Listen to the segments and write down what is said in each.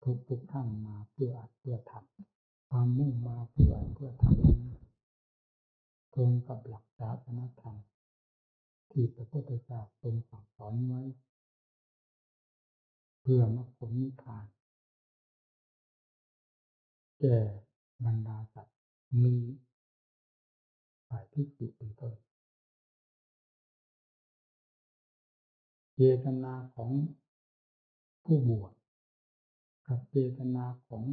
ทุกท่านมาเพื่ออัดเพื่อทำความมุ่งมาเพื่ออัดเพื่อทำนี้ตรงกับหลักศาสนธรรมที่พระพุทธเจ้าทรงสั่งสอนไว้เพื่อมรรคผลนิพพานแก่บรรดาสัตว์มีฝ่ายภิกษุเป็นต้นเจตนาของผู้บวชกับเจตนาของ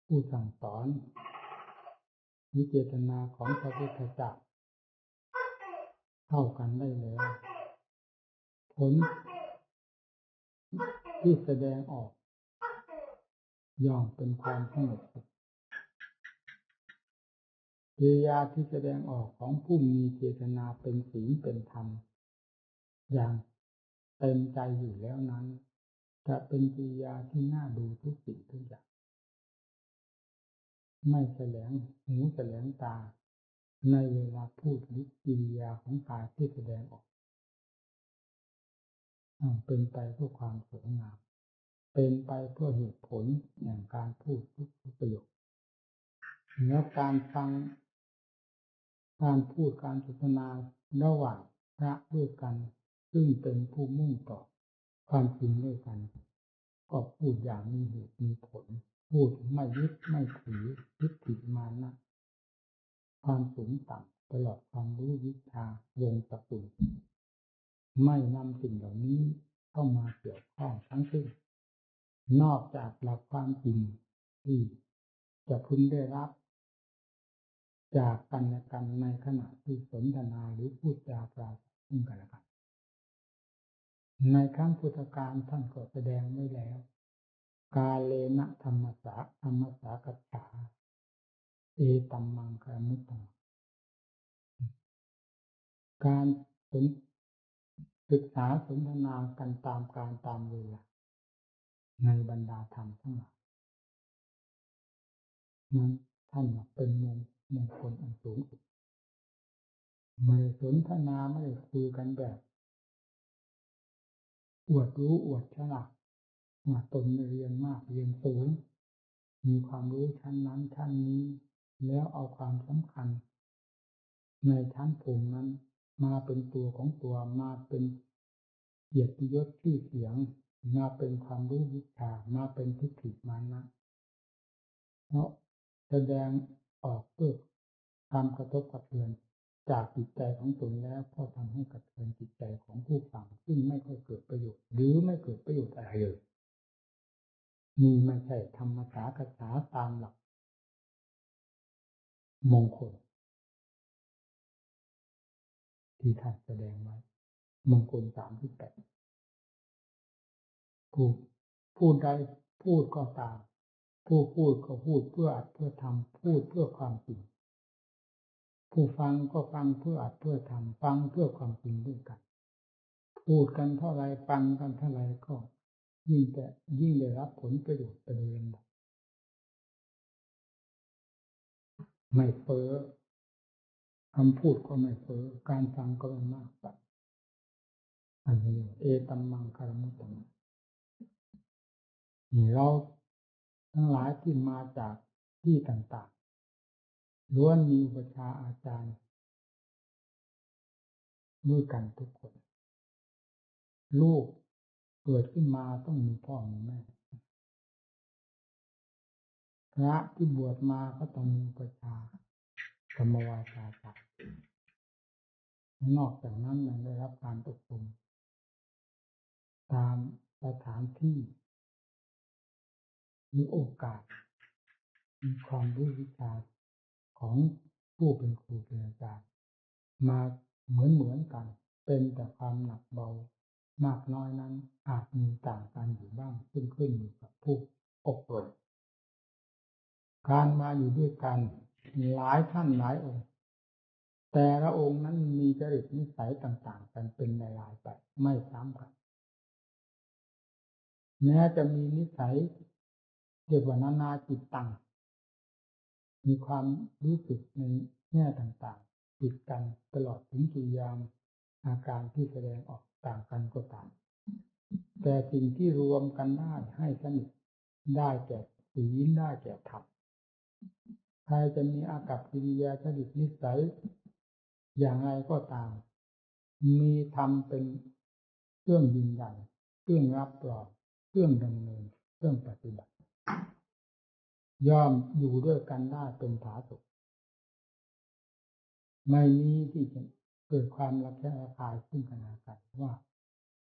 ผู้สั่งสอนมีเจตนาของพระพุทธเจ้าเท่ากันได้แล้วผลที่แสดงออกย่อมเป็นความสงบสุขกิริยาที่แสดงออกของผู้มีเจตนาเป็นศีลเป็นธรรมอย่างเต็มใจอยู่แล้วนั้นจะเป็นกิริยาที่น่าดูทุกสิ่งทุกอย่างไม่แสลงหูแสลงตาในเวลาพูดหรือกิริยาของกายที่แสดงออกเป็นไปเพื่อความสวยงามเป็นไปเพื่อเหตุผลแห่งการพูดทุกประโยคแล้วการฟังการพูดการสนทนาระหว่างพระด้วยกันซึ่งเป็นผู้มุ่งต่อความจริงด้วยกันก็พูดอย่างมีเหตุมีผลพูดไม่ยึดไม่ถือทิฏฐิมานะความสูงต่ำตลอดความรู้วิชาวงตระกูลไม่นำสิ่งเหล่านี้เข้ามาเกี่ยวข้องทั้งสิ้นนอกจากหลักความจริงที่จะพึงได้รับจากกันและกันในขณะที่สนทนาหรือพูดจาปราศัยซึ่งกันและกันในครั้งพุทธกาลท่านก็แสดงไว้แล้วกาเลนะธรรมสากัจฉาเอตัมมังคามุตตังการศึกษาสนทนากันตามการตามเวลาในบรรดาธรรมทั้งหลายนั้นท่านเป็นมงคลอันสูงสุดไม่สนทนาไม่คุยกันแบบอวดรู้อวดฉลาดตนเรียนมากเรียนสูงมีความรู้ชั้นนั้นชั้นนี้แล้วเอาความสำคัญในชั้นภูมินั้นมาเป็นตัวของตัวมาเป็นเกียรติยศชื่อเสียงมาเป็นความรู้วิชามาเป็นทิฏฐิมานะเพราะแสดงออกเพื่อความกระทบกระเทือนจากจิตใจของตนแล้วก็ทำให้กระเทือนจิตใจของผู้ฟังซึ่งไม่ค่อยเกิดประโยชน์หรือไม่เกิดประโยชน์อะไรเลยนี่ไม่ใช่ธรรมสากัจฉาตามหลักมงคลที่ท่านแสดงไว้มงคล38ผู้ใดพูดก็ตามผู้พูดก็พูดเพื่ออัดเพื่อทำพูดเพื่อความจริงผู้ฟังก็ฟังเพื่ออัดเพื่อทำฟังเพื่อความจริงด้วยกันพูดกันเท่าไรฟังกันเท่าไรก็ยิ่งได้รับผลประโยชน์ไปเลยไม่เฟ้อคำพูดก็ไม่เฟ้อการฟังก็ไม่มากไปอันนี้เอตัมมังคารมุตตังนี่เราทั้งหลายที่มาจากที่ต่างๆล้วนมีอุปชฌาย์อาจารย์ด้วยกันทุกคนลูกเกิดขึ้นมาต้องมีพ่อมีแม่พระที่บวชมาก็ต้องมีอุปชฌาย์ธรรมวาจาจากนอกจากนั้นยังได้รับการอบรมตามสถานที่มีโอกาสมีความรู้วิชาของผู้เป็นครูเป็นอาจารย์มาเหมือนกันเป็นแต่ความหนักเบามากน้อยนั้นอาจมีต่างกันอยู่บ้างซึ่งขึ้นอยู่กับผู้อบรมการมาอยู่ด้วยกันหลายท่านหลายองค์แต่ละองค์นั้นมีจริตนิสัยต่างๆกันเป็นรายๆไปไม่ซ้ำกันแม้จะมีนิสัยเรียกว่านานาจิตตังมีความรู้สึกในแง่ต่างๆติดกันตลอดถึงกิริยาอาการที่แสดงออกต่างกันก็ตาม แต่สิ่งที่รวมกันได้ให้สนิทได้แก่ศีลได้แก่ธรรมใครจะมีอากัปกิริยาจริตนิสัยอย่างไรก็ตามมีธรรมเป็นเครื่องยืนยันเครื่องรับรองเครื่องดำเนินเครื่องปฏิบัติย่อมอยู่ด้วยกันได้เป็นผาสุกไม่มีที่จะเกิดความระแคะระคายซึ่งกันและกันว่า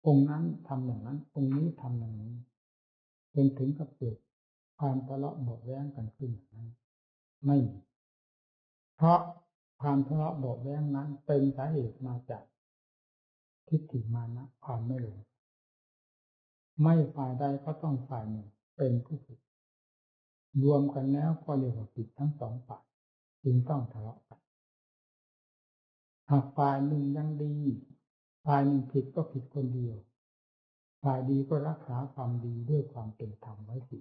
องค์นั้นทำอย่างนั้นองค์นี้ทำอย่างนี้จนถึงกับเกิดความทะเลาะเบาะแว้งกันขึ้นอย่างนั้นไม่มีเพราะความทะเลาะเบาะแว้งนั้นเป็นสาเหตุมาจากทิฏฐิมานะความไม่รู้ไม่ฝ่ายใดก็ต้องฝ่ายหนึ่งเป็นผู้ผิดรวมกันแล้วก็เรียกว่าผิดทั้งสองฝ่ายจึงต้องทะเลาะกันหากฝ่ายหนึ่งยังดีฝ่ายหนึ่งผิดก็ผิดคนเดียวฝ่ายดีก็รักษาความดีด้วยความเป็นธรรมไว้สิ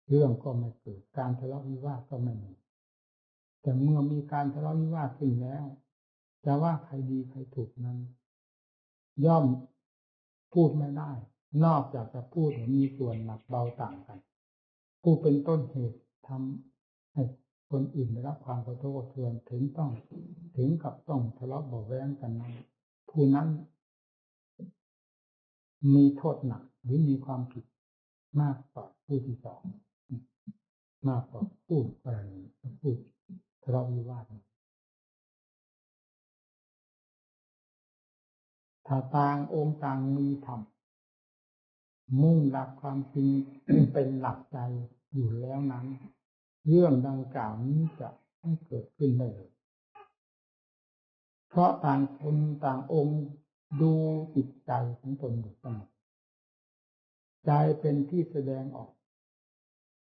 เรื่องก็ไม่เกิดการทะเลาะวิวาทก็ไม่มีแต่เมื่อมีการทะเลาะวิวาทขึ้นแล้วจะว่าใครดีใครถูกนั้นย่อมพูดไม่ได้นอกจากจะพูดมีส่วนหนักเบาต่างกันผู้เป็นต้นเหตุทำให้คนอื่นได้รับความกระทบกระเทือนถึงกับต้องทะเลาะเบาะแว้งกันนั้นผู้นั้นมีโทษหนักหรือมีความผิดมากกว่าผู้ที่สองมากกว่าผู้กรณีผู้ทะเลาะวิวาทถ้าต่างองค์ต่างมีธรรมมุ่งหลักความจริง เป็นหลักใจอยู่แล้วนั้นเรื่องดังกล่าวนี้จะไม่เกิดขึ้นได้เลยเพราะต่างคนต่างองค์ดูจิตใจของตนอยู่เสมอใจเป็นที่แสดงออก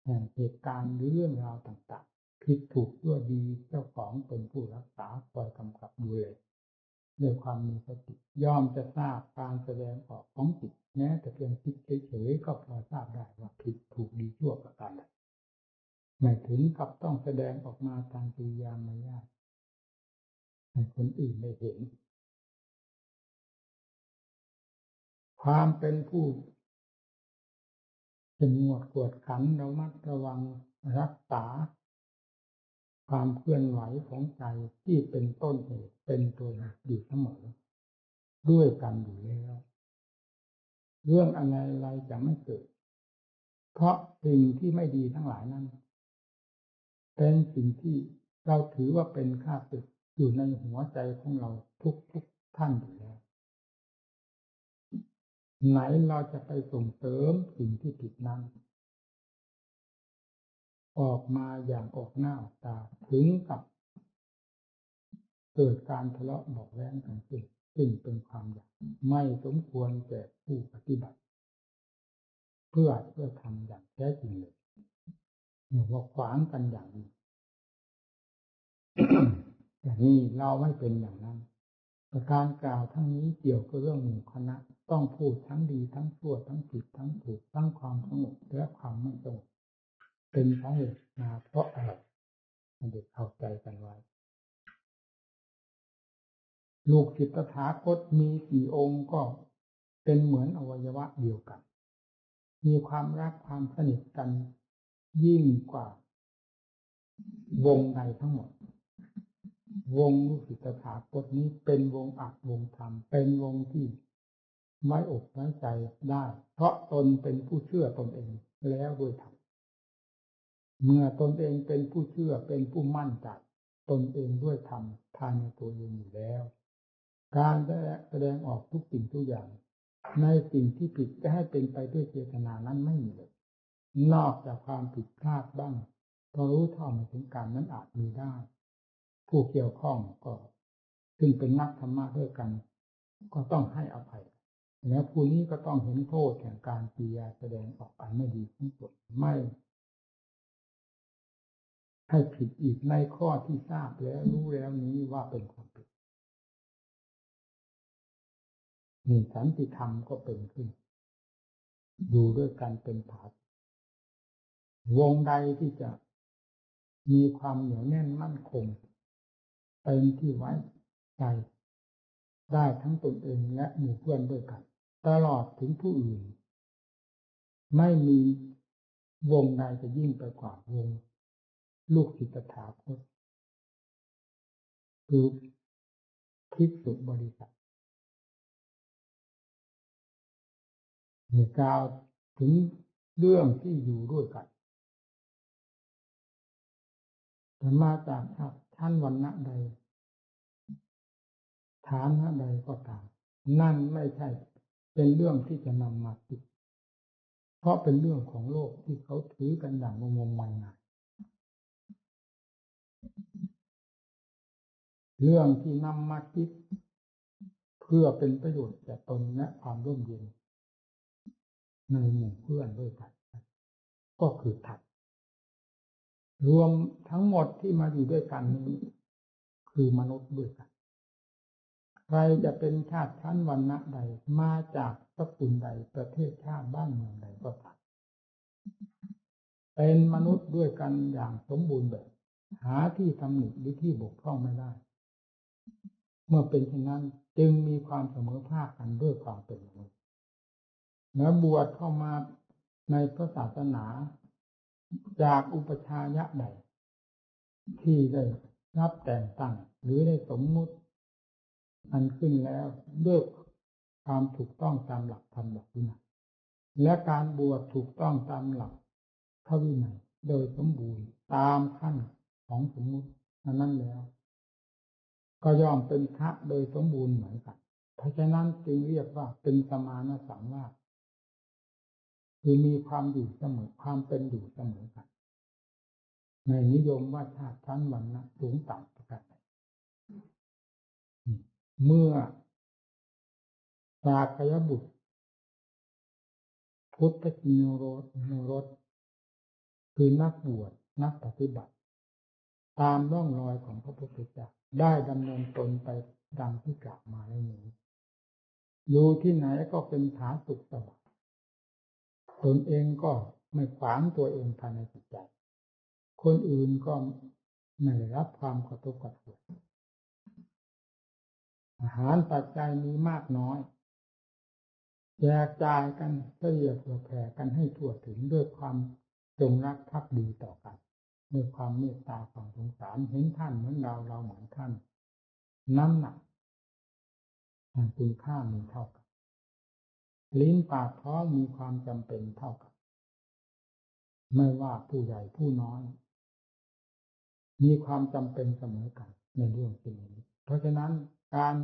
แห่งเหตุการณ์หรือเรื่องราวต่างๆผิดถูกชั่วดีเจ้าของเป็นผู้รักษาคอยกำกับดูแลด้วยความมีสติย่อมจะทราบการแสดงออกของจิตแม้แต่เพียงคิดเฉยๆก็พอทราบได้ว่าผิดถูกดีชั่วประการใดไม่ถึงกับต้องแสดงออกมาทางกิริยามารยาทให้คนอื่นได้เห็นความเป็นผู้เข้มงวดกวดขันระมัดระวังรักษาความเคลื่อนไหวของใจที่เป็นต้นเหตุเป็นตัวหลักอยู่เสมอด้วยกันอยู่แล้วเรื่องอะไรจะไม่เกิดเพราะสิ่งที่ไม่ดีทั้งหลายนั้นเป็นสิ่งที่เราถือว่าเป็นข้าศึกอยู่ในหัวใจของเราทุกท่านอยู่แล้วไหนเราจะไปส่งเสริมสิ่งที่ผิดนั้นออกมาอย่างออกหน้าออกตาถึงกับเกิดการทะเลาะเบาะแว้งกันขึ้นซึ่งเป็นความอยากไม่สมควรแก่ผู้ปฏิบัติเพื่อทำอย่างแท้จริงเลยเนี่ยว่าขวางกันอย่างนี้ อย่างนี้เราไม่เป็นอย่างนั้นแต่การกล่าวทั้งนี้เกี่ยวกับเรื่องหมู่คณะต้องพูดทั้งดีทั้งชั่วทั้งผิดทั้งถูกทั้งความสงบและความไม่สงบเป็นสาเหตุมาเพราะอะไรให้เด็กเข้าใจกันไว้ลูกศิษย์ตถาคตมีกี่องค์ก็เป็นเหมือนอวัยวะเดียวกันมีความรักความสนิทกันยิ่งกว่าวงในทั้งหมดวงลูกศิษย์ตถาคตนี้เป็นวงอัดวงธรรมเป็นวงที่ไว้อกไว้ใจได้เพราะตนเป็นผู้เชื่อตนเองแล้วด้วยธรรมเมื่อตนเองเป็นผู้เชื่อเป็นผู้มั่นใจตนเองด้วยธรรมภายในตัวเองอยู่แล้วการแสดงออกทุกสิ่งทุกอย่างในสิ่งที่ผิดจะให้เป็นไปด้วยเจตนานั้นไม่มีเลยนอกจากความผิดพลาดบ้างพอรู้เท่าไม่ถึงการนั้นอาจมีได้ผู้เกี่ยวข้องก็ซึ่งเป็นนักธรรมะด้วยกันก็ต้องให้อภัยแล้วผู้นี้ก็ต้องเห็นโทษแห่งการกิริยาแสดงออกไปไม่ดีทั้งหมดไม่ให้ผิดอีกในข้อที่ทราบแล้วรู้แล้วนี้ว่าเป็นความผิดนี่สันติธรรมก็เป็นขึ้นอยู่ด้วยกันเป็นผาวงใดที่จะมีความเหนียวแน่นมั่นคงเป็นที่ไว้ใจได้ทั้งตนเองและหมู่เพื่อนด้วยกัน ตลอดถึงผู้อื่นไม่มีวงใดจะยิ่งไปกว่าวงลูกศิษย์ตถาคตคือภิกษุบริษัทมีกล่าวถึงเรื่องที่อยู่ด้วยกันแต่มาจากชั้นวรรณะใดฐานะใดก็ตามนั่นไม่ใช่เป็นเรื่องที่จะนำมาคิดเพราะเป็นเรื่องของโลกที่เขาถือกันอย่างงมงายเรื่องที่นำมาคิดเพื่อเป็นประโยชน์แก่ตนและความร่มเย็นในหมู่เพื่อนด้วยกันก็คือธรรมรวมทั้งหมดที่มาอยู่ด้วยกันนี้คือมนุษย์ด้วยกันใครจะเป็นชาติชั้นวรรณะใดมาจากสกุลใดประเทศชาติบ้านเมืองใดก็ตามเป็นมนุษย์ด้วยกันอย่างสมบูรณ์แบบหาที่ตำหนิหรือที่บกพร่องไม่ได้เมื่อเป็นเช่นนั้นจึงมีความเสมอภาคกันด้วยความเป็นมนุษย์และบวชเข้ามาในพระศาสนาจากอุปชฌาย์ใดที่ได้รับแต่งตั้งหรือได้สมมุติอันขึ้นแล้วด้วยความถูกต้องตามหลักธรรมหลักวินัยและการบวชถูกต้องตามหลักพระวินัยโดยสมบูรณ์ตามขั้นของสมมุตินั้นแล้วก็ย่อมเป็นพระโดยสมบูรณ์เหมือนกันเพราะฉะนั้นจึงเรียกว่าเป็นสมานสังวาสคือมีความอยู่เสมอความเป็นอยู่เสมอกันในนิยมว่าชาติชั้นวรรณะสูงต่ำประการใดเมื่อสากยบุตรพุทธกิโนรสคือนักบวชนักปฏิบัติตามร่องรอยของพระพุทธเจ้าได้ดำเนินตนไปดังที่กล่าวมาแล้วนี้อยู่ที่ไหนก็เป็นผาสุกสบายตนเองก็ไม่ขวางตัวเองภายในจิตใจคนอื่นก็ไม่ได้รับความกระทบกระเทือนอาหารปัจจัยมีมากน้อยแจกจ่ายกันเพื่อเผื่อแผ่กันให้ทั่วถึงด้วยความจงรักภักดีต่อกันด้วยความเมตตาความสงสารเห็นท่านเหมือนเราเราเหมือนท่านน้ำหนักแห่งคุณค่ามีเท่ากันลิ้นปากท้องมีความจำเป็นเท่ากันไม่ว่าผู้ใหญ่ผู้น้อยมีความจำเป็นเสมอกันในเรื่องสิ่งนี้เพราะฉะนั้นการ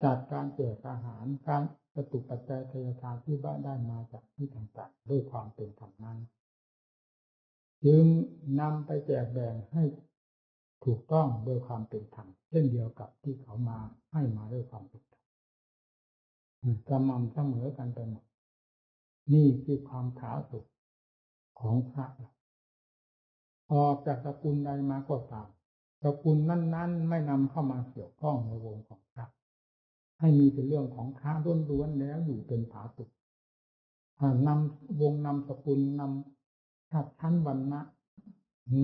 จัดการแจกอาหารการจตุปัจจัยทายทานที่บ้านได้มาจากที่ต่างๆด้วยความเป็นธรรมนั้นจึงนำไปแจกแบ่งให้ถูกต้องโดยความเป็นธรรมเช่นเดียวกับที่เขามาให้มาด้วยความเป็นธรรมสม่ำเสมอกันไปหมดนี่คือความผาสุกของพระออกจากสกุลใดมาก็ตามสกุลนั้นๆไม่นำเข้ามาเกี่ยวข้องในวงของพระให้มีเป็นเรื่องของพระล้วนๆแล้วอยู่เป็นผาสุกนำวงนำสกุลนำชาติชั้นวรรณะ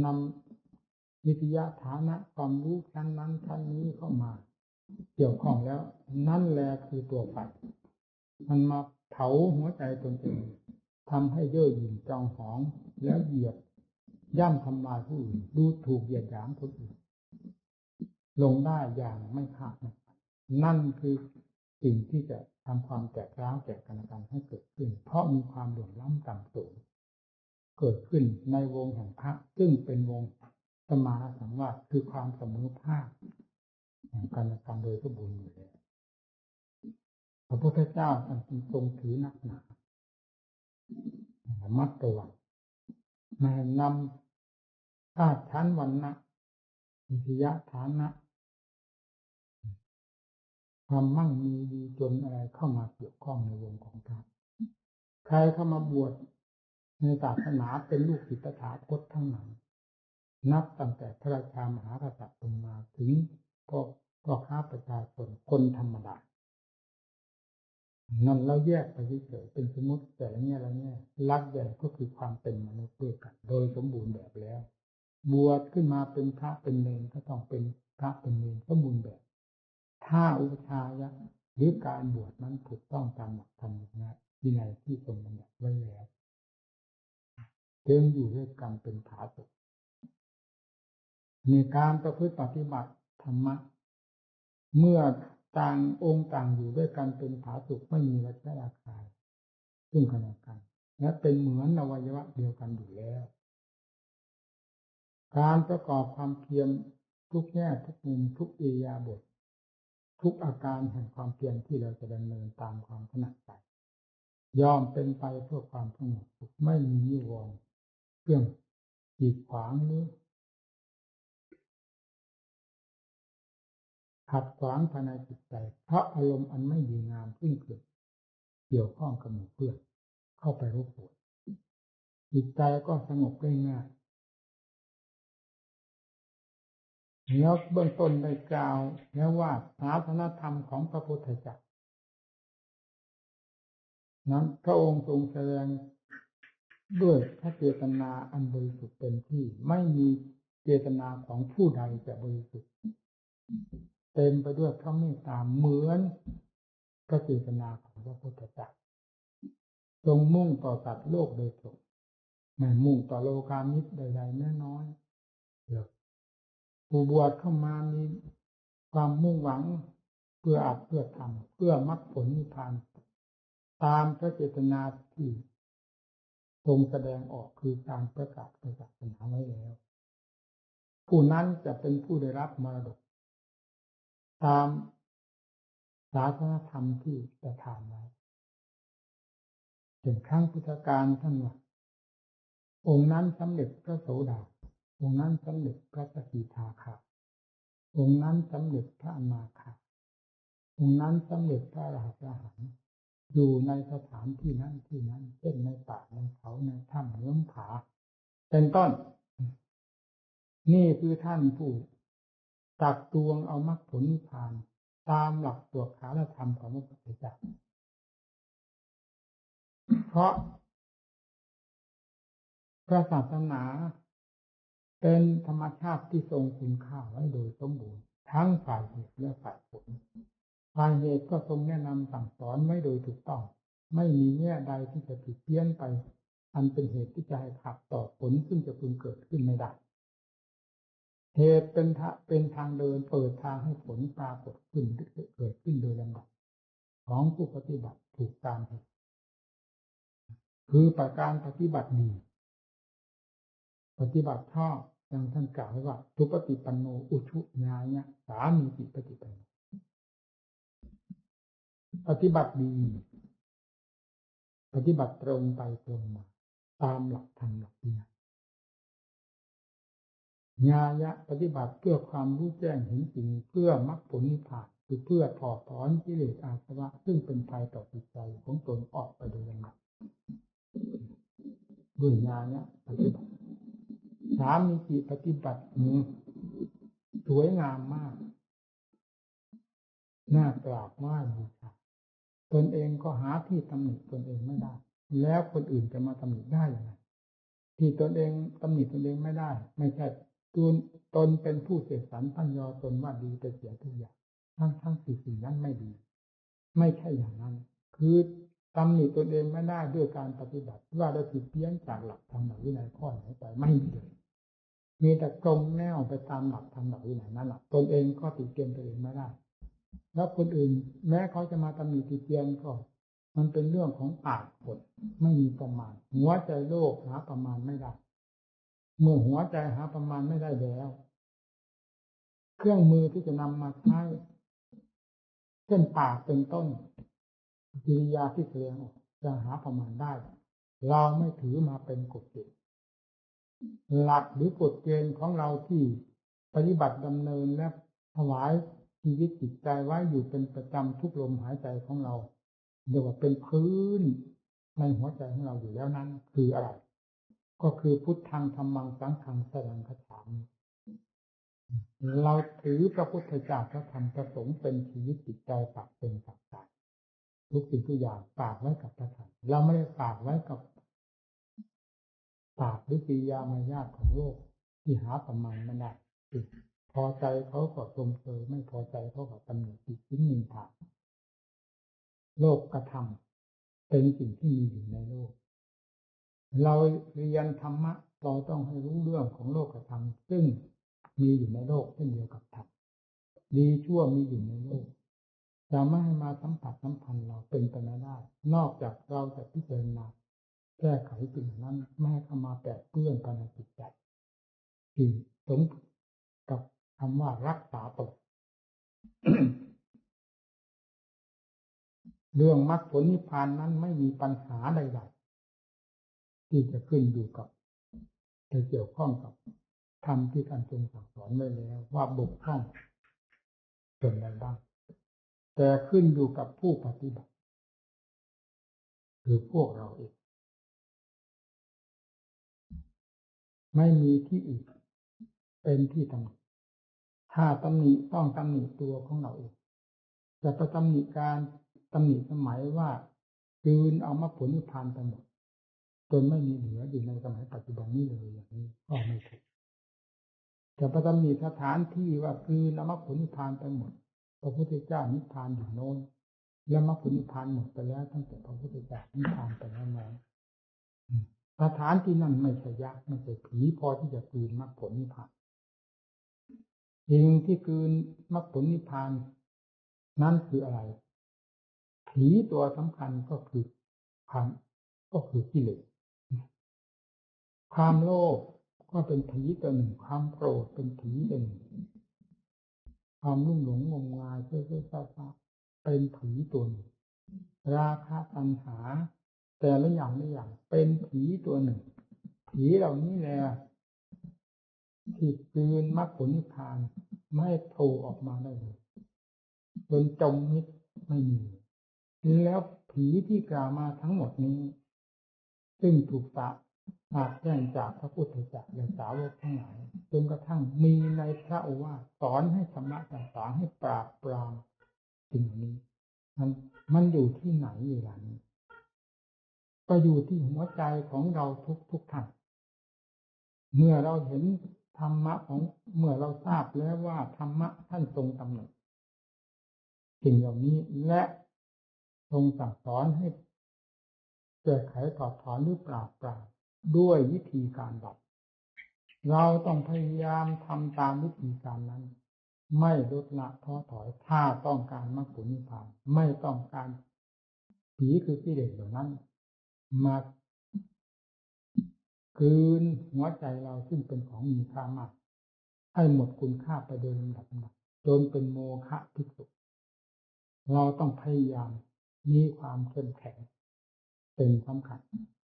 นำวิทยาฐานะความรู้ชั้นนั้นชั้นนี้เข้ามาเกี่ยวข้องแล้วนั่นแหละคือตัวไฟมันมาเผาหัวใจตนเองทำให้เย่อหยิ่งจองหองแล้วเหยียบย่ำทำลายผู้อื่นดูถูกเหยียดหยามคนอื่นลงได้อย่างไม่คาดไม่ฝันนั่นคือสิ่งที่จะทำความแตกร้าวแตกกันให้เกิดขึ้นเพราะมีความเหลื่อมล้ำต่ำสูงเกิดขึ้นในวงแห่งพระซึ่งเป็นวงสมานสังวาสคือความเสมอภาคแห่งกันและกันโดยสมบูรณ์อยู่แล้วพระพุทธเจ้าท่านทรงถือนักหนาระมัดระวังไม่ให้นำชาติชั้นวรรณะวิทยาฐานะความมั่งมีดีจนอะไรเข้ามาเกี่ยวข้องในวงของพระใครเข้ามาบวชในศาสนาเป็นลูกศิษย์ตถาคตทั้งนั้นนับตั้งแต่พระราชามหากษัตริย์ลงมาถึงพ่อค้าประชาชนคนธรรมดานั่นเราแยกไปเฉยๆเป็นสมมติแต่ละแง่ละแง่หลักใหญ่ก็คือความเป็นมนุษย์ด้วยกันโดยสมบูรณ์แบบแล้วบวชขึ้นมาเป็นพระเป็นเณรก็ต้องเป็นพระเป็นเณรสมบูรณ์แบบถ้าอุปชฌาย์ รือการบวชนั้นถูกต้องตามหลักธรรมวินัยที่ทรงบัญญัติไว้แล้วจึงอยู่ด้วยกันเป็นผาสุกในการประพฤติปฏิบัติธรรมะเมื่อต่างองค์ต่างอยู่ด้วยกันเป็นผาสุกไม่มีวัฏราคายซึ่งกันและกันและเป็นเหมือนอวัยวะเดียวกันอยู่แล้วการประกอบความเพียรทุกแง่ทุกมุมทุกอิริยาบถทุกอาการแห่งความเพียรที่เราจะดำเนินตามความถนัดใจย่อมเป็นไปเพื่อความสงบสุขไม่มีนิวรณ์เครื่องกีดขวางหรือขัดขวางภายในจิตใจเพราะอารมณ์อันไม่ดีงามซึ่งเกี่ยวข้องกับหมู่เพื่อนเข้าไปรบกวนจิตใจก็สงบได้ง่ายแล้วเบื้องต้นได้กล่าวแล้วว่าศาสนธรรมของพระพุทธเจ้านั้นพระองค์ทรงแสดงด้วยพระเจตนาอันบริสุทธิ์เต็มที่ไม่มีเจตนาของผู้ใดจะบริสุทธิ์เต็มไปด้วยพระเมตตาเหมือนพระเจตนาของพระพุทธเจ้าทรงมุ่งต่อสัตว์โลกโดยตรงไม่มุ่งต่อโลกามิตรใดๆแน่น้อยผู้บวชเข้ามามีความมุ่งหวังเพื่ออัดเพื่อทำเพื่อมรรคผลนิพพานตามพระเจตนาที่ทรงแสดงออกคือการประกาศศาสนาไว้แล้วผู้นั้นจะเป็นผู้ได้รับมรดกตามศาสนธรรมที่ประทานไว้เป็นครั้งพุทธกาลท่านว่าองค์นั้นสำเร็จพระโสดาองค์นั้นสำเร็จพระสกิทาคาองค์นั้นสำเร็จพระอนาคาองค์นั้นสำเร็จพระอรหันต์อยู่ในสถานที่นั้นที่นั้นเช่นในป่าในเขาในถ้ำเลื้อมผาเป็นต้นนี่คือท่านผู้ตักตวงเอามรรคผลนิพพานตามหลักตัวขาและธรรมของพระพุทธเจ้าเพราะพระศาสนาเป็นธรรมชาติที่ทรงคุณค่าไว้โดยสมบูรณ์ทั้งฝ่ายเหตุและฝ่ายผลฝ่ายเหตุก็ทรงแนะนำสั่งสอนไว้โดยถูกต้องไม่มีแง่ใดที่จะผิดเพี้ยนไปอันเป็นเหตุที่จะให้ขัดต่อผลซึ่งจะพึงเกิดขึ้นไม่ได้เหตุเป็นทางเดินเปิดทางให้ผลปรากฏขึ้นเกิดขึ้นโดยลำดับของผู้ปฏิบัติถูกตามเหตุคือประการปฏิบัติดีปฏิบัติชอบอย่างท่านกล่าวไว้ว่าสุปฏิปันโนอุชุญาญะสามีจิปฏิปันโนปฏิบัติดีปฏิบัติตรงไปตรงมาตามหลักธรรมหลักวินัยญาญะปฏิบัติเพื่อความรู้แจ้งเห็นจริงเพื่อมรรคผลนิพพานคือเพื่อถอดถอนกิเลสอาสวะซึ่งเป็นภัยต่อจิตใจของตนออกไปโดยลำดับด้วยญาณะปฏิบัติสามีจิปฏิบัตินี้สวยงามมากน่ากราบไหว้บูชาตนเองก็หาที่ตำหนิตนเองไม่ได้แล้วคนอื่นจะมาตำหนิได้อย่างไรที่ตนเองตำหนิตนเองไม่ได้ไม่ใช่ตนเป็นผู้เสกสรรตั้งยอตนว่าดีไปเสียทุกอย่างทั้งสิ่งนั้นไม่ดีไม่ใช่อย่างนั้นคือตำหนิตนเองไม่ได้ด้วยการปฏิบัติว่าได้ผิดเพี้ยนจากหลักธรรมหลักวินัยข้อไหนไปไม่มีเลยมีแต่ตรงแนวไปตามหลักธรรมหลักวินัยนั้นแหละตนเองก็ติเตียนตัวเองไม่ได้แล้วคนอื่นแม้เขาจะมาตำหนิติเตียนก็มันเป็นเรื่องของปากคนไม่มีประมาณหัวใจโลกหาประมาณไม่ได้เมื่อหัวใจหาประมาณไม่ได้แล้วเครื่องมือที่จะนำมาใช้เช่นปากเป็นต้นกิริยาที่แสดงออกจะหาประมาณได้เราไม่ถือมาเป็นกฎเกณฑ์หลักหรือกฎเกณฑ์ของเราที่ปฏิบัติดำเนินและถวายชีวิตจิตใจไว้อยู่เป็นประจำทุกลมหายใจของเราเรียกว่าเป็นพื้นในหัวใจของเราอยู่แล้วนั้นคืออะไรก็คือพุทธังธัมมังสังฆังสรณังคัจฉามิเราถือพระพุทธเจ้าพระธรรมพระสงฆ์เป็นชีวิตจิตใจฝากเป็นฝากตายทุกสิ่งทุกอย่างฝากไว้กับพระธรรมเราไม่ได้ฝากไว้กับปากหรือกิริยามารยาทของโลกที่หาประมาณไม่ได้พอใจเขาก็ชมเชยไม่พอใจเขาก็ตำหนิติฉินนินทา โลกธรรมเป็นสิ่งที่มีอยู่ในโลกเราเรียนธรรมะเราต้องให้รู้เรื่องของโลกธรรมซึ่งมีอยู่ในโลกเช่นเดียวกับธรรมดีชั่วมีอยู่ในโลกจะไม่ให้มาสัมผัสสัมพันธ์เราเป็นไปไม่ได้นอกจากเราจะพิจารณาแก้ไขสิ่งนั้นไม่ให้เข้ามาแปดเปื้อนภายในจิตใจที่สมกับคำว่ารักษาตน เรื่องมรรคผลนิพพานนั้นไม่มีปัญหาใดๆที่จะขึ้นอยู่กับจะเกี่ยวข้องกับธรรมที่ท่านทรงสั่งสอนไว้แล้วว่าบกพร่องส่วนใดบ้างแต่ขึ้นอยู่กับผู้ปฏิบัติคือพวกเราเองไม่มีที่อื่นเป็นที่ตำหนิถ้าตำหนิต้องตำหนิตัวของเราเองจะไปตำหนิการตำหนิสมัยว่าคืนเอามรรคผลนิพพานไปหมดจนไม่มีเหลืออยู่ในสมัยปัจจุบันนี้เลยอย่างนี้ก็ไม่ถูกจะไปตำหนิสถานที่ว่าคืนเอามรรคผลนิพพานไปหมดพระพุทธเจ้านิพพานอยู่โน้นแล้วมรรคผลนิพพานหมดไปแล้วตั้งแต่พระพุทธเจ้านิพพานไปแล้วนั้นสถานที่นั้นไม่ใช่ยักษ์ไม่ใช่ผีพอที่จะคืนมรรคผลนิพพานสิ่งที่คืนมรรคผลนิพพานนั่นคืออะไรผีตัวสำคัญก็คือความก็คือกิเลสความโลภก็เป็นผีตัวหนึ่งความโกรธเป็นผีตัวหนึ่งความรุ่มหลงงมงายเพื่อเป็นผีตัวหนึ่งราคะตัณหาแต่ละอย่างละอย่างเป็นผีตัวหนึ่งผีเหล่านี้แหละที่คืนมรรคผลนิพพานไม่ให้โผล่ออกมาได้เลยจนจมมิดไม่มีแล้วผีที่กล่าวมาทั้งหมดนี้ซึ่งถูกแจ้งจากพระพุทธเจ้าและสาวกทั้งหลายจนกระทั่งมีในพระโอวาทสอนให้ชำระต่างๆให้ปราบปรามสิ่งนี้มันอยู่ที่ไหนเวลานี้ก็อยู่ที่หัวใจของเราทุกท่านเมื่อเราเห็นธรรมะของเมื่อเราทราบแล้วว่าธรรมะท่านทรงกำหนดสิ่งเหล่านี้และทรงสั่งสอนให้แก้ไขถอดถอนหรือปราบปรามด้วยวิธีการใดเราต้องพยายามทำตามวิธีการนั้นไม่ลดละท้อถอยถ้าต้องการมรรคผลนิพพานไม่ต้องการผีคือกิเลสเหล่านั้นมาคืนหัวใจเราซึ่งเป็นของมีค่ามากให้หมดคุณค่าไปโดยลำดับจนเป็นโมฆะภิกษุเราต้องพยายามมีความเข้มแข็งเป็นสำคัญ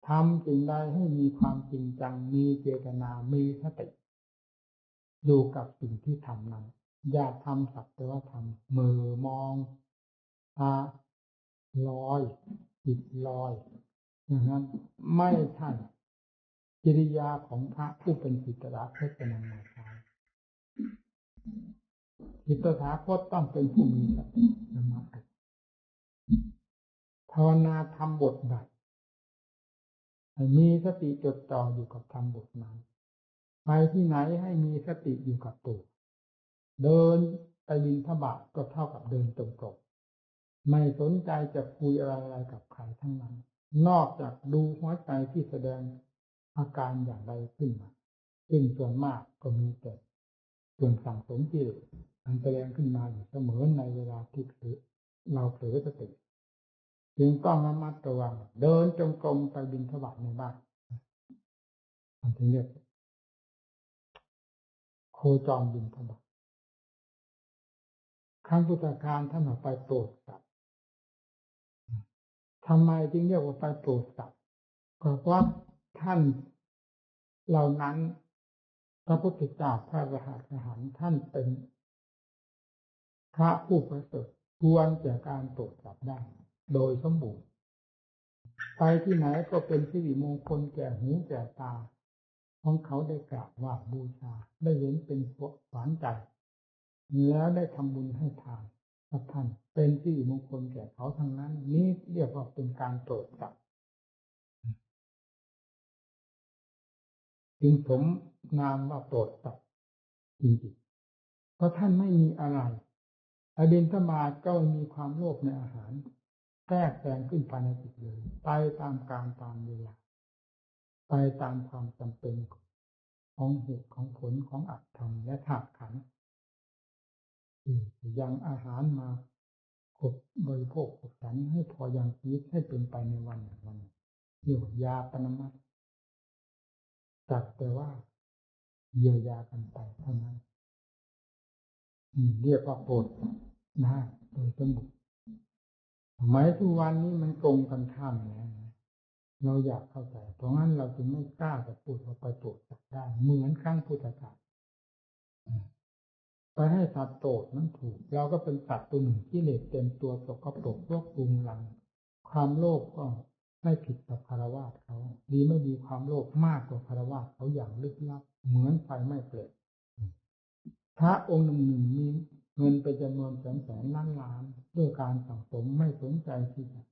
ทำสิ่งใดให้มีความจริงจังมีเจตนามีสติอยู่กับสิ่งที่ทำนั้นอย่าทำสักแต่ว่าทำมือมองตาลอยจิตลอยอย่างนั้นไม่ใช่กิริยาของพระผู้เป็นศิษย์พจน์นำมาใช้ศิษย์ถาคตต้องเป็นผู้มีสติสมาธิภาวนาทำบทใดให้มีสติจดจ่ออยู่กับทำบทนั้นไปที่ไหนให้มีสติอยู่กับตัวเดินไปบิณฑบาตก็เท่ากับเดินตรงๆไม่สนใจจะคุยอะไรกับใครทั้งนั้นนอกจากดูหัวใจที่แสดงอาการอย่างใดขึ้นมาซึ่งส่วนมากก็มีแต่ส่วนสั่งสมกิเลสมันแสดงขึ้นมาอยู่เสมอในเวลาที่เราเผลอสติจึงต้องระมัดระวังเดินจงกรมไปบิณฑบาตในบ้านมันถึงเรียกโคจรบิณฑบาตครั้งพุทธกาลท่านออกไปโปรดสัตว์ทำไมจึงเรียกว่าไปโปรดสัตว์ก็เพราะท่านเหล่านั้นพระพุทธเจ้าพระอรหันต์ท่านเป็นพระผู้ประเสริฐควรแก่การโปรดสัตว์ได้โดยสมบูรณ์ไปที่ไหนก็เป็นสิริมงคลแก่หูแก่ตาของเขาได้กราบไหว้บูชาได้เห็นเป็นขวัญใจแล้วได้ทำบุญให้ทานกับท่านเป็นสิริมงคลแก่เขาทั้งนั้นนี้เรียกว่าเป็นการโปรดสัตว์จึงสมนามว่าโปรดสัตว์จริงๆเพราะท่านไม่มีอะไรอบิณฑบาตก็มีความโลภในอาหาร แทรกแซงขึ้นภายในจิตเลยไปตามกาลตามเวลาไปตามความจำเป็นของเหตุของผลของอัตธรรมและธาตุขันธ์ยังอาหารมาขบบริโภคขบฉันให้พอยังชีวิตให้เป็นไปในวันหนึ่งวันเรียกว่ายาปนมัตจัดแต่ว่าเยียวยากันไปเท่านั้นเรียกว่าโปรดนะโดยสมบูรณ์สมัยทุกวันนี้มันตรงกันข้ามแล้วเราอยากเข้าใจเพราะงั้นเราจึงไม่กล้าจะพูดว่าไปโปรดสัตว์ได้เหมือนครั้งพุทธกาลไปให้สัตว์โปรดนั้นถูกเราก็เป็นสัตว์ตัวหนึ่งที่เหล็กเต็มตัวสกปรกโรครุงรังความโลภก็ไม่ผิดกับคฤหัสถ์เขาดีไม่ดีความโลภมากกว่าคฤหัสถ์เขาอย่างลึกลับเหมือนไฟไหม้เปลวพระองค์หนึ่งมีเงินเป็นจำนวนแสนล้านล้านด้วยการสั่งสมไม่สนใจที่จะ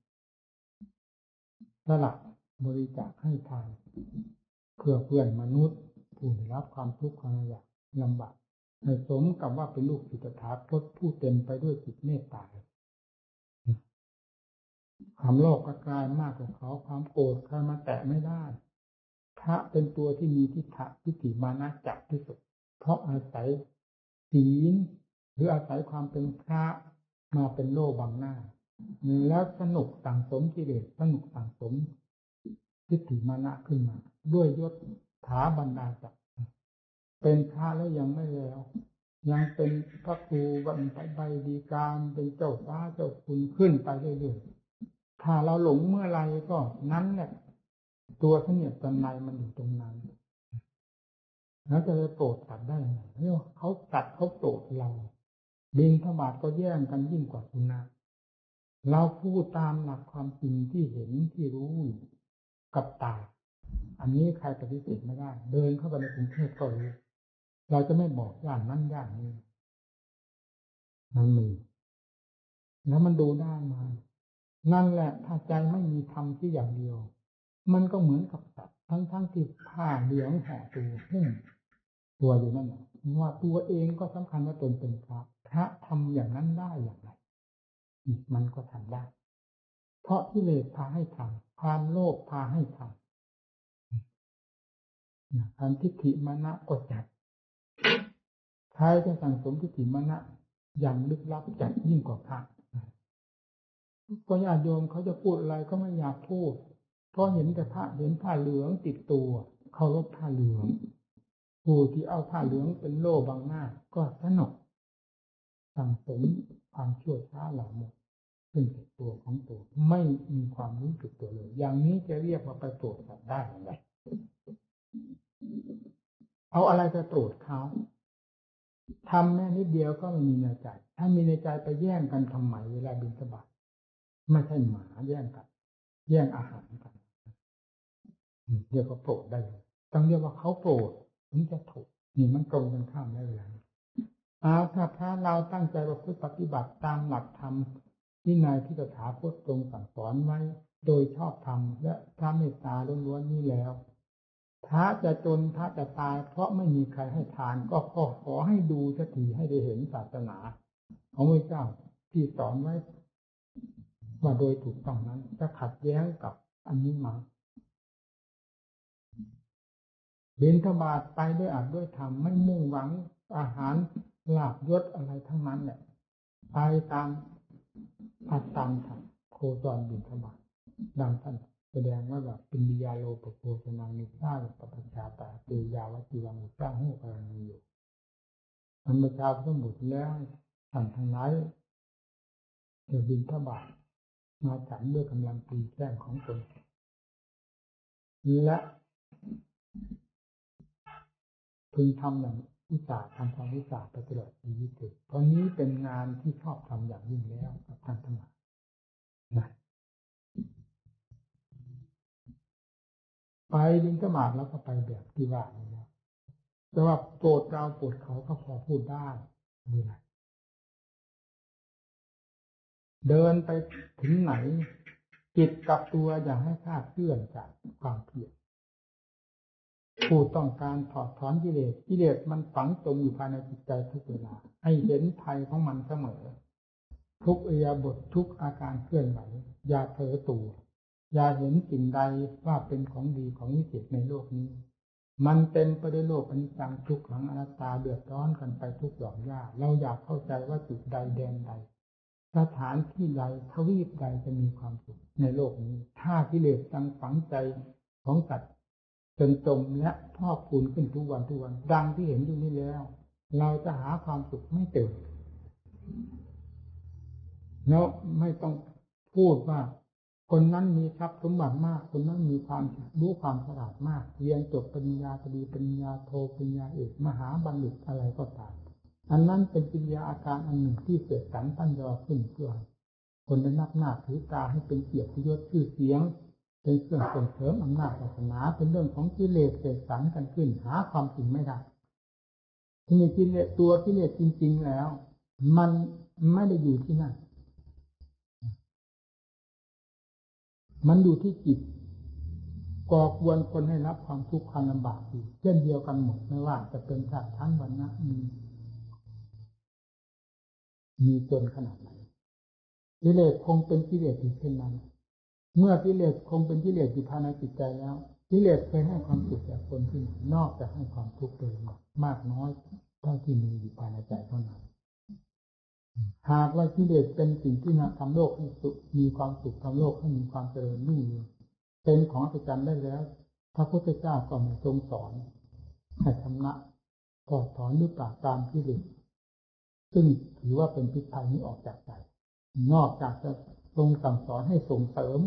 สละบริจาคให้ทานเพื่อเพื่อนมนุษย์ผู้ได้รับความทุกข์ความยากลำบากให้สมกับว่าเป็นลูกศิษย์ตถาคตผู้เต็มไปด้วยจิตเมตตาความโลภก็กลายมากกว่าเขาความโกรธใครมาแตะไม่ได้พระเป็นตัวที่มีทิฏฐิมานะจัดที่สุดเพราะอาศัยศีลหรืออาศัยความเป็นพระมาเป็นโล่บังหน้าแล้วสนุกสั่งสมกิเลสสนุกสั่งสมทิฏฐิมานะขึ้นมาด้วยยศถาบรรดาศักดิ์เป็นพระแล้วยังไม่แล้วยังเป็นพระครูบัณฑิตใบดีกามเป็นเจ้าฟ้าเจ้าคุณขึ้นไปเรื่อยๆถ้าเราหลงเมื่อไรก็นั้นแหละตัวเสนียดจันไรมันอยู่ตรงนั้นแล้วจะไปโปรดสัตว์ได้ยังไงเนี่ยเขาสัตว์เขาโปรดเราบิณฑบาตก็แย่งกันยิ่งกว่าสุนัขเราพูดตามหลักความจริงที่เห็นที่รู้กับตาอันนี้ใครปฏิเสธไม่ได้เดินเข้าไปในกรุงเทพก็รู้เราจะไม่บอกย่านนั้นย่านนี้มันมีแล้วมันดูได้มานั่นแหละถ้าใจไม่มีธรรมที่อย่างเดียวมันก็เหมือนกับสัตว์ทั้งที่ผ้าเหลืองห่อตัวหุ้มตัวอยู่นั่นแหละว่าตัวเองก็สำคัญว่าตนเป็นพระทำอย่างนั้นได้อย่างไรมันก็ทำได้เพราะกิเลสพาให้ทำความโลภพาให้ทำความทิฏฐิมานะก็จัดใครจะสั่งสมทิฏฐิมานะอย่างลึกลับจัดยิ่งกว่าพระก็ญาติโยมเขาจะพูดอะไรก็ไม่อยากพูดเพราะเห็นแต่ผ้าเห็นผ้าเหลืองติดตัวเคารพผ้าเหลืองผู้ที่เอาผ้าเหลืองเป็นโล่บังหน้าก็สนุกสั่งสมความชั่วช้าเหล่าหมดขึ้นในตัวของตัวไม่มีความรู้สึกตัวเลยอย่างนี้จะเรียกว่าไปโปรดสัตว์ได้อย่างไรเอาอะไรไปโปรดเขาทำแม่นิดเดียวก็ไม่มีในใจถ้ามีในใจไปแย่งกันทำไมเวลาบิณฑบาตไม่ใช่หมาแย่งกันแย่งอาหารกันเรียกว่าโปรดได้เลยต้องเรียกว่าเขาโปรดถึงจะถูกนี่มันตรงกันข้ามได้เลยถ้าพระเราตั้งใจประพฤติปฏิบัติตามหลักธรรมที่นายที่ตถาคตทรงสั่งสอนไว้โดยชอบธรรมและพระเมตตาล้วนๆนี้แล้วพระจะจนพระจะตายเพราะไม่มีใครให้ทานก็ขอให้ดูสักทีให้ได้เห็นศาสนาของพระเจ้าที่สอนไว้ว่าโดยถูกต้องนั้นจะขัดแย้งกับอันนี้มาบิณฑบาตไปด้วยอัดด้วยธรรมไม่มุ่งหวังอาหารลาภยศอะไรทั้งนั้นแหละไปตามอัตตามธรรมโคจรบิณฑบาตดังท่านแสดงว่าแบบปิญญาโลปโภชนานิสาปปัญชาตาเตยาวจิวังสร้างหูกรณีอยู่มันประชาสมุทรแล้วท่านทั้งหลายจะบิณฑบาตมาฉันด้วยกำลังตีแข้งของตนและพึงทำอย่างวิสาทำความวิสาไปตลอดชีวิตเลยเพราะนี้เป็นงานที่ชอบทำอย่างยิ่งแล้วกับท่านทั้งหลายนะไปบิณฑบาตแล้วก็ไปแบบที่ว่านี่นะแต่ว่าโปรดเราโปรดเขาก็พอพูดได้นี่แหละเดินไปถึงไหนจิตกับตัวอย่าให้คลาดเคลื่อนจากความเพียรผู้ต้องการถอดถอนกิเลสมันฝังจมอยู่ภายในจิตใจทุกเวลาให้เห็นภัยของมันเสมอ ทุกอิริยาบถทุกอาการเคลื่อนไหวอย่าเผลอตัวอย่าเห็นสิ่งใดว่าเป็นของดีของวิเศษในโลกนี้มันเต็มไปด้วยโลกอนิจจังทุกขังอนัตตาเดือดร้อนกันไปทุกหย่อมย่าเราอยากเข้าใจว่าจุดใดแดนใดสถานที่ใดทวีปใดจะมีความสุขในโลกนี้ถ้ากิเลสจังฝังใจของสัตว์จนจมและพอกพูนขึ้นทุกวันดังที่เห็นอยู่นี้แล้วเราจะหาความสุขไม่เจอแล้วไม่ต้องพูดว่าคนนั้นมีทรัพย์สมบัติมากคนนั้นมีความรู้ความฉลาดมากเรียนจบปริญญาตรีปริญญาโทปริญญาเอกมหาบัณฑิตอะไรก็ตามอันนั้นเป็นกิริยาอาการอันหนึ่งที่เกิดสรรตั้นยอขึ้นเพื่อคนได้นับหน้าถือตาให้เป็นเกียรติยศชื่อเสียงเป็นเครื่องส่งเสริมอำนาจศาสนาเป็นเรื่องของกิเลสเกิดสรรกันขึ้นหาความจริงไม่ได้ที่มีกิเลสตัวกิเลสจริงๆแล้วมันไม่ได้อยู่ที่นั่นมันอยู่ที่จิตก่อกวนคนให้รับความทุกข์ความลำบากอยู่เช่นเดียวกันหมดไม่ว่าจะเป็นชาติชั้นวรรณะมีจนขนาดไหนกิเลสคงเป็นกิเลสอยู่เช่นนั้นเมื่อกิเลสคงเป็นกิเลสอยู่ภายในจิตใจแล้วกิเลสเคยให้ความสุขแก่คนที่นอกจากให้ความทุกข์โดยมากน้อยเท่าที่มีอยู่ภายในใจเท่านั้นหากว่ากิเลสเป็นสิ่งที่ทำโลกให้สุขมีความสุขทำโลกให้มีความเจริญรุ่งเรืองเป็นของอัศจรรย์ได้แล้วพระพุทธเจ้าก็ไม่ทรงสอนให้ชำระถอดถอนหรือปราบปรามกิเลสซึ่งถือว่าเป็นพิษภัยนี้ออกจากใจนอกจากจะทรงสั่งสอนให้ส่งเสริม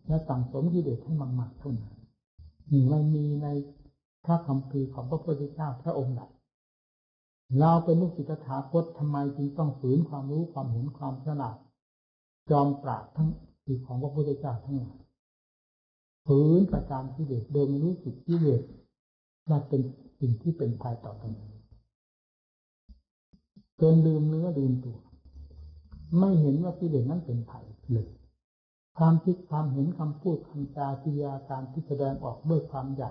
และสั่งสมกิเลสให้มากๆเท่านั้นนี่ไม่มีในพระคัมภีร์ของพระพุทธเจ้าพระองค์ใดเราเป็นลูกศิษย์ตถาคตทำไมจึงต้องฝืนความรู้ความเห็นความฉลาดจอมปราบทั้งคือของพระพุทธเจ้าทั้งหลายฝืนประจานกิเลสโดยไม่รู้สึกกิเลสว่าเป็นสิ่งที่เป็นภัยต่อตนเองจนลืมเนื้อลืมตัวไม่เห็นว่ากิเลสนั้นเป็นภัยเลยความคิดความเห็นคำพูดคำจากิริยาการที่แสดงออกด้วยความอยา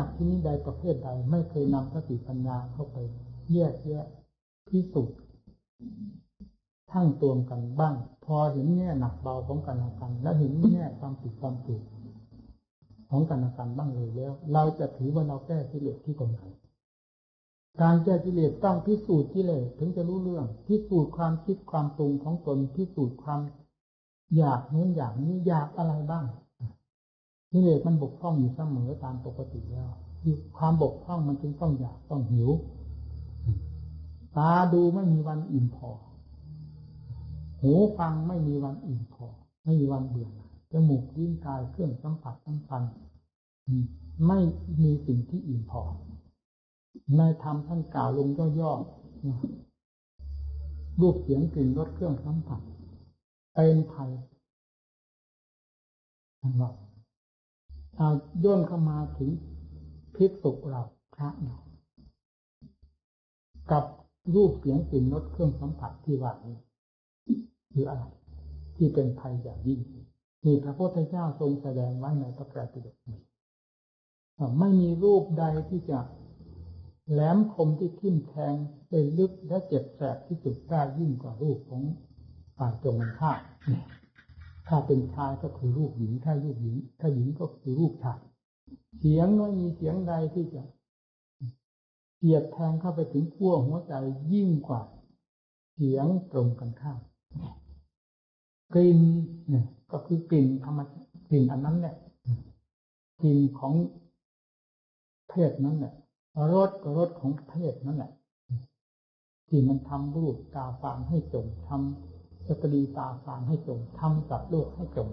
กที่นี้ใดประเภทใดไม่เคยนำสติปัญญาเข้าไปแยกแยะพิสูจน์ทั้งตวงกันบ้างพอเห็นแง่หนักเบาของกันและกันแล้วเห็นแง่ความผิดความถูกของกันและกันบ้างเลยแล้วเราจะถือว่าเราแก้กิเลสที่ตรงไหนการแก้กิเลสต้องพิสูจน์กิเลสถึงจะรู้เรื่องพิสูจน์ความคิดความปรุงของตนพิสูจน์ความอยากโน้นอยากนี้อยากอะไรบ้างกิเลสมันบกพร่องอยู่เสมอตามปกติแล้วความบกพร่องมันจึงต้องอยากต้องหิวตาดูไม่มีวันอิ่มพอหูฟังไม่มีวันอิ่มพอไม่มีวันเบื่อจมูกลิ้นกายเครื่องสัมผัสทั้งพันไม่มีสิ่งที่อิ่มพอในธรรมท่านกล่าวลงย่อๆรูปเสียงกลิ่นรสเครื่องสัมผัสเป็นภัยทั้งหมดย่นเข้ามาถึงภิกษุเราพระเรากับรูปเสียงกลิ่นรสเครื่องสัมผัสที่ว่านี้คืออะไรที่เป็นภัยอย่างยิ่งนี่พระพุทธเจ้าทรงแสดงไว้ในพระไตรปิฎกนี้ไม่มีรูปใดที่จะแหลมคมที่ทิ่มแทงได้ลึกและเจ็บแสบที่สุดได้ยิ่งกว่ารูปของฝ่ายตรงกันข้ามถ้าเป็นชายก็คือรูปหญิงถ้ารูปหญิงถ้าหญิงก็คือรูปชายเสียงไม่มีเสียงใดที่จะเสียดแทงเข้าไปถึงขั้วหัวใจยิ่งกว่าเสียงตรงกันข้ามกลิ่นเนี่ยก็คือกลิ่นธรรมกลิ่นอันนั้นแหละกลิ่นของเพศนั้นแหละรสก็รสของเพศนั่นแหละที่มันทำรูปตาฟางให้จมทำสตรีตาฟางให้จมทำสัตว์โลกให้จม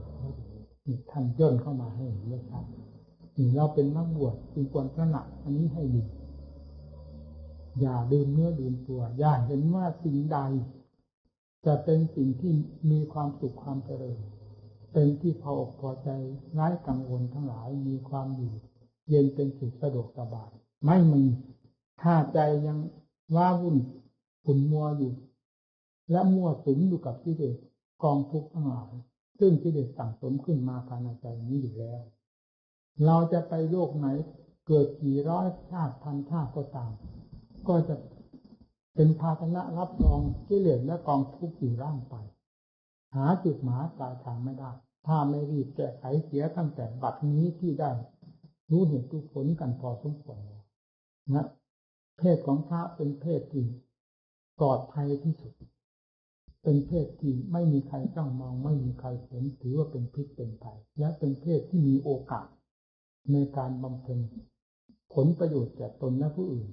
นี่ท่านย่นเข้ามาให้เห็นเลยครับนี่เราเป็นนักบวชจึงควรตระหนักอันนี้ให้ดีอย่าลืมเนื้อลืมตัวอย่าเห็นว่าสิ่งใดจะเป็นสิ่งที่มีความสุขความเจริญเป็นที่พออกพอใจไร้กังวลทั้งหลายมีความอยู่เย็นเป็นสุขสะดวกสบายไม่มีถ้าใจยังว้าวุ่นขุ่นมัวอยู่และมั่วสุมอยู่กับกิเลสกองทุกข์ทั้งหลายซึ่งกิเลสสั่งสมขึ้นมาภายในใจนี้อยู่แล้วเราจะไปโลกไหนเกิดกี่ร้อยชาติพันชาติก็ตามก็จะ เป็นภาชนะรับรองกิเลสและกองทุกข์อยู่ร่างไปหาจุดหมายปลายทางไม่ได้ถ้าไม่รีบแก้ไขเสียตั้งแต่บัดนี้ที่ได้รู้เหตุรู้ผลกันพอสมควรนะเพศของพระเป็นเพศที่ปลอดภัยที่สุดเป็นเพศที่ไม่มีใครจ้องมองไม่มีใครเห็นถือว่าเป็นพิษเป็นภัยและเป็นเพศที่มีโอกาสในการบำเพ็ญผลประโยชน์แก่ตนและผู้อื่น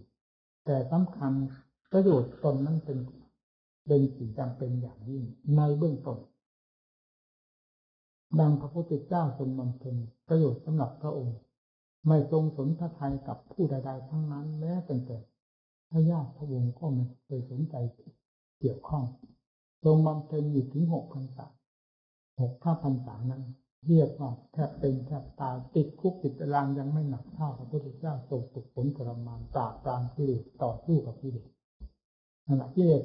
แต่สำคัญประโยชน์ตนนั้นเป็นสิ่งจำเป็นอย่างยิ่งในเบื้องต้นดังพระพุทธเจ้าทรงบำเพ็ญประโยชน์สำหรับพระองค์ไม่ทรงสนพระทัยกับผู้ใดๆทั้งนั้นแม้แต่พระญาติพระวงศ์ก็ไม่เคยสนใจเกี่ยวข้องทรงบำเพ็ญอยู่ถึง6 พรรษา6 พรรษานั้นเรียกว่าแทบเป็นแทบตายติดคุกติดตารางยังไม่หนักเท่าพระพุทธเจ้าทรงฝึกฝนทรมานปราบปรามกิเลสต่อสู้กับกิเลสนั่นแหละกิเลส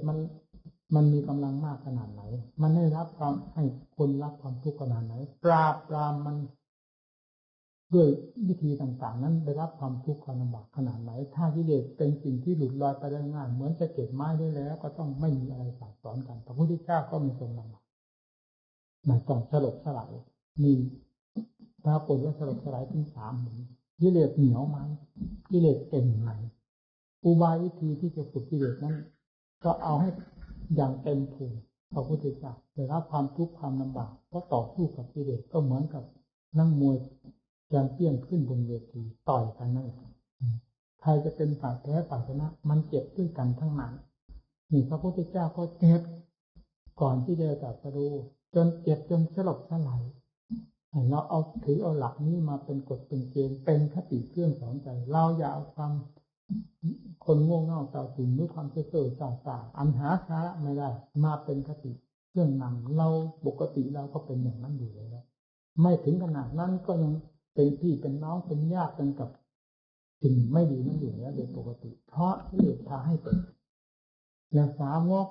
มันมีกำลังมากขนาดไหนมันให้คนรับความทุกข์ขนาดไหนปราบปรามมันด้วยวิธีต่างๆนั้นได้รับความทุกข์ความลำบากขนาดไหนถ้ากิเลสเป็นสิ่งที่หลุดลอยไปได้ง่ายเหมือนจะเก็บไม้ได้แล้วก็ต้องไม่มีอะไรสั่งสอนกันพระพุทธเจ้าก็มีทรงลำบากไม่ต้องสลบสลายมีปรากฏว่าสลบสลายถึง3 หนกิเลสเหนียวไหมกิเลสเก่งไหมอุบายวิธีที่จะฝึกกิเลสนั้นก็เอาให้อย่างเต็มภูมิพระพุทธเจ้าได้รับความทุกข์ความลำบากก็ต่อสู้กับกิเลสก็เหมือนกับนักมวยแชมเปี้ยนขึ้นบนเวทีต่อยกันนั่นแหละใครจะเป็นฝ่ายแพ้ฝ่ายชนะมันเจ็บด้วยกันทั้งนั้นนี่พระพุทธเจ้าก็เจ็บก่อนที่จะตรัสรู้จนเจ็บจนสลบสลายเราถือเอาหลักนี้มาเป็นกฎเป็นเกณฑ์เป็นคติเครื่องสอนใจเราอย่าเอาความคนโง่เง่าเต่าตุ่นด้วยความเสื่อจ่าอันหาสาระไม่ได้มาเป็นคติเครื่องนำเราปกติเราก็เป็นอย่างนั้นอยู่แล้วไม่ถึงขนาดนั้นก็ยังเป็นพี่เป็นน้องเป็นญาติกันกับสิ่งไม่ดีนั่นอยู่แล้วโดยปกติเพราะกิเลสพาให้เป็นอย่างสาวก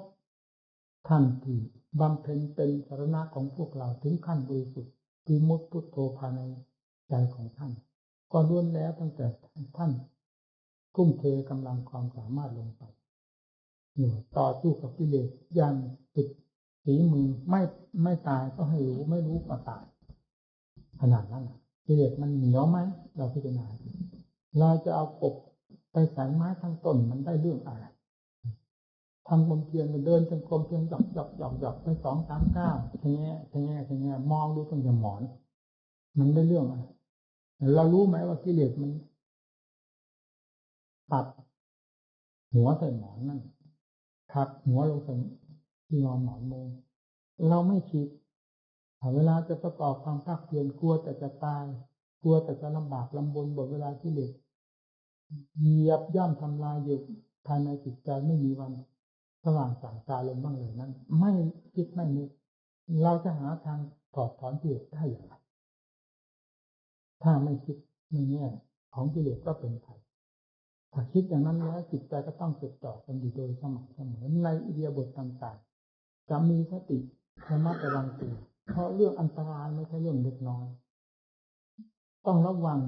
ท่านที่บำเพ็ญเป็นสรณะของพวกเราถึงขั้นบริสุทธิ์ที่มุตพุทโธภายในใจของท่านก็ล้วนแล้วตั้งแต่ท่านทุ่มเทกำลังความสามารถลงไปต่อสู้กับกิเลสอย่างสุดฝีมือไม่ตายก็ให้รู้ไม่รู้ก็ตายขนาดนั้นกิเลสมันเหนียวไหมเราพิจารณาเราจะเอากบไปใส่ไม้ทั้งต้นมันได้เรื่องอะไรทำความเพียรเดินจนกรมเพียรหยอกไป2-3 ก้าวแง่มองดูตั้งแต่หมอนมันได้เรื่องอะไรเรารู้ไหมว่ากิเลสมันปัดหัวใส่หมอนนั่นทับหัวลงใส่ที่นอนหมอนมุงเราไม่คิดเวลาจะประกอบความภาคเพียรกลัวแต่จะตายกลัวแต่จะลำบากลำบนบทเวลากิเลสเหยียบย่ำทำลายอยู่ภายในจิตใจไม่มีวันสว่างสางตาลงบ้างเลยนั้นไม่คิดไม่นึกเราจะหาทางถอดถอนกิเลสได้อย่างไรถ้าไม่คิดในแง่ของกิเลสก็เป็นภัยถ้าคิดอย่างนั้นแล้วจิตใจก็ต้องจดจ่อกันอยู่โดยสม่ำเสมอในอิริยาบถต่างๆจะมีสติระมัดระวังตัวเพราะเรื่องอันตรายไม่ใช่เรื่องเล็กน้อยต้องระวัง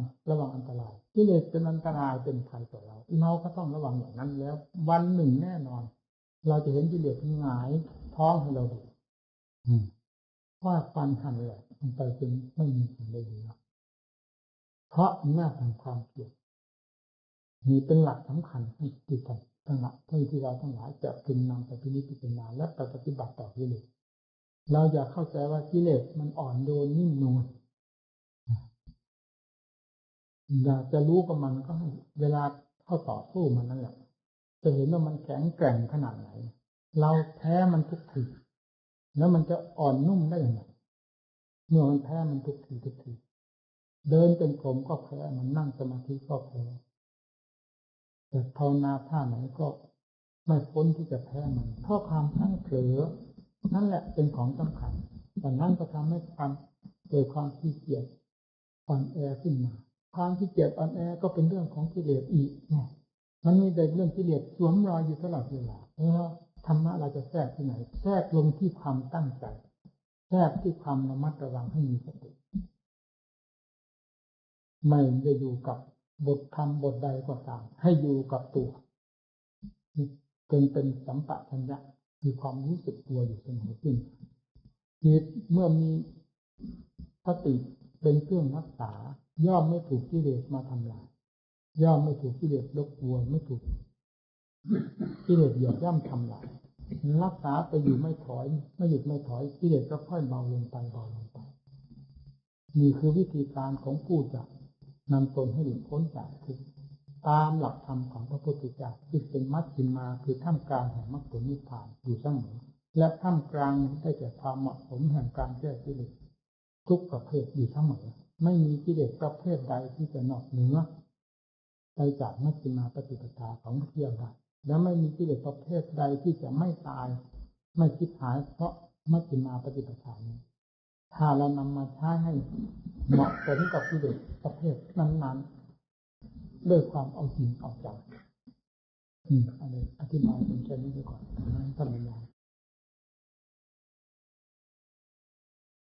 อันตรายกิเลสเป็นอันตรายเป็นภัยต่อเราเราก็ต้องระวังอย่างนั้นแล้ววันหนึ่งแน่นอนเราจะเห็นกิเลสหงายท้องให้เราดูว่าฟันหันแหละมันไปจนไม่มีสิ่งใดเหลือเพราะอำนาจแห่งความเพียรนี่เป็นหลักสำคัญที่ทั้งหลักที่เราทั้งหลายจะพึงนำไปพิจารณาและปฏิบัติต่อกิเลสเราอย่าเข้าใจว่ากิเลสมันอ่อนโยนนิ่มนวลอยากจะรู้กับมันก็ให้เวลาเข้าต่อสู้มันนั่นแหละจะเห็นว่ามันแข็งแกร่งขนาดไหนเราแพ้มันทุกทีแล้วมันจะอ่อนนุ่มได้อย่างไรเมื่อมันแพ้มันทุกทีเดินเป็นกลมก็แพ้มันนั่งสมาธิก็แพ้แต่ภาวนาท่าไหนก็ไม่พ้นที่จะแพ้มันเพราะความพลั้งเผลอนั่นแหละเป็นของสำคัญแต่นั่นก็ทำให้เกิดความขี้เกียจอ่อนแอขึ้นมาความขี้เกียจอ่อนแอก็เป็นเรื่องของกิเลสอีกเนี่ยมันมีแต่เรื่องกิเลสสวมรอยอยู่ตลอดเวลาธรรมะเราจะแทรกที่ไหนแทรกลงที่ความตั้งใจแทรกที่ความระมัดระวังให้มีสติไม่ได้อยู่กับบทธรรมบทใดก็ตามให้อยู่กับตัว จนเป็นสัมปชัญญะคือความรู้สึกตัวอยู่เสมอขึ้นจิตเมื่อมีสติเป็นเครื่องรักษาย่อมไม่ถูกกิเลสมาทำลายย่อมไม่ถูกกิเลสรบกวนไม่ถูกกิเลสเหยียบย่ำทำลายรักษาไปอยู่ไม่ถอยไม่หยุดไม่ถอยกิเลสก็ค่อยเบาลงไปเบาลงไปนี่คือวิธีการของผู้จะนำตนให้หลุดพ้นจากทุกข์ตามหลักธรรมของพระพุทธเจ้าที่เป็นมัชฌิมาคือท่ามกลางแห่งมรรคผลนิพพานอยู่เสมอและท่ามกลางได้แก่ความเหมาะสมแห่งการแก้กิเลสทุกประเภทอยู่เสมอไม่มีกิเลสประเภทใดที่จะนอกเหนือไปจากมัชฌิมาปฏิปทาของพระเจ้าได้และไม่มีกิเลสประเภทใดที่จะไม่ตายไม่คิดหายเพราะมัชฌิมาปฏิปทานี้ถ้าเรานำมาใช้ให้เหมาะสมกับกิเลสประเภทนั้นๆด้วยความเอาจริงเอาจังอะไรอธิบายเป็นแค่นี้ไปก่อนท่านบรรยาย